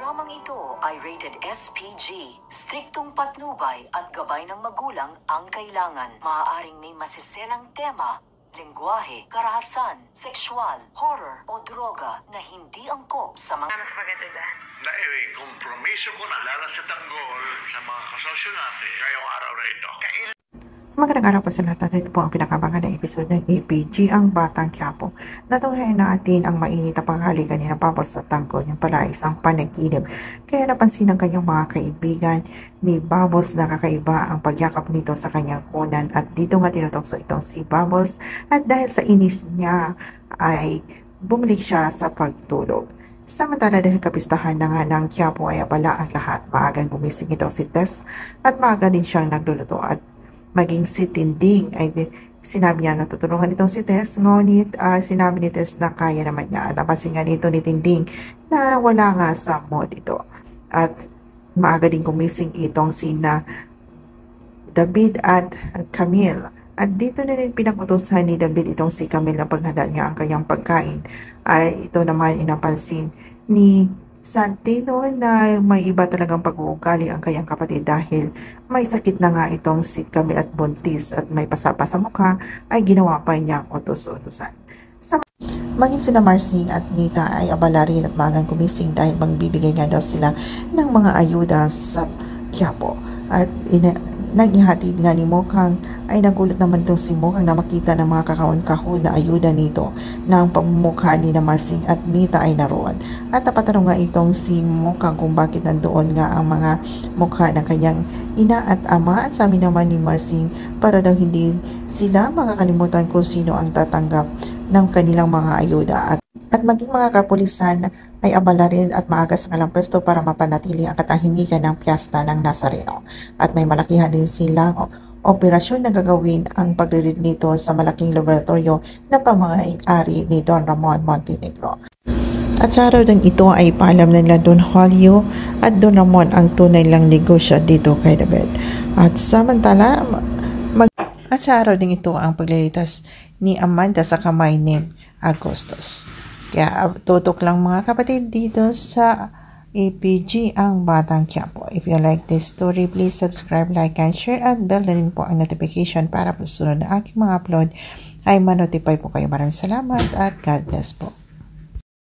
Dramang ito ay rated SPG. Striktong patnubay at gabay ng magulang ang kailangan. Maaaring may masiselang tema, lengguwahe, karahasan, sexual, horror o droga na hindi angkop sa mga... Mas maganda ba? Na kompromiso ko na lalo sa tanggol sa mga kasosyo natin ngayong araw na ito. Magandang araw po sa lahat. Ito po ang pinakabangan na episode ng APG, ang Batang Quiapo. Natunghayan natin ang mainit na panghalikan ni Bubbles sa tanggol. Yung pala isang panaginip. Kaya napansin ng kanyang mga kaibigan ni Bubbles na kakaiba ang pagyakap nito sa kanyang kunan. At dito nga tinutokso itong si Bubbles. At dahil sa inis niya ay bumalik siya sa pagtulog. Samantala dahil kapistahan na nga ng Quiapo ay abala ang lahat. Maagang gumising ito si Tess at maaga din siyang nagluluto at maging si Tinding ay sinabi niya na tutulungan itong si Tess, ngunit sinabi ni Tess na kaya naman niya. Napansin nga nito ni Tinding na wala nga sa mood ito. At maaga din gumising itong sina David at Camille. At dito na rin pinakutusan ni David itong si Camille na paghanda niya ang kanyang pagkain. Ay ito naman inapansin ni Santino na may iba talagang pag-uugali ang kanyang kapatid dahil may sakit na nga itong si Camille at buntis at may pasapa sa mukha ay ginawa pa niya utos-utosan. Maging sina Marcy at Nita ay abala rin at magang gumising dahil magbibigay nga daw sila ng mga ayuda sa Quiapo. At naghihatid nga ni Mokang ay nagulat naman itong si Mokang na makita ng mga kakahon-kahon na ayuda nito na ang pamumukha ni na Marcy at Nita ay naroon. At napatanong nga itong si Mokang kung bakit nandoon nga ang mga mukha ng kanyang ina at ama. At sabi naman ni Marcy para daw hindi sila makakalimutan kung sino ang tatanggap ng kanilang mga ayuda. At maging mga kapulisan ay abala rin at maaga sa kanilang pwesto para mapanatili ang katahimikan ng piyesta ng Nazareno. At may malakihan din silang operasyon na gagawin ang pagre-read nito sa malaking laboratorio na pamangay-ari ni Don Ramon Montenegro. At sa araw din ito ay paalam na nila Don Julio at Don Ramon ang tunay lang negosyo dito kay David. At samantala, sa araw din ito ang paglilitas ni Amanda sa kamay ni Agustus. Kaya tutok lang mga kapatid dito sa APG, ang Batang Quiapo. If you like this story, please subscribe, like, and share, at bell na rin po ang notification para po sunod na aking mga upload ay manotify po kayo. Maraming salamat at God bless po.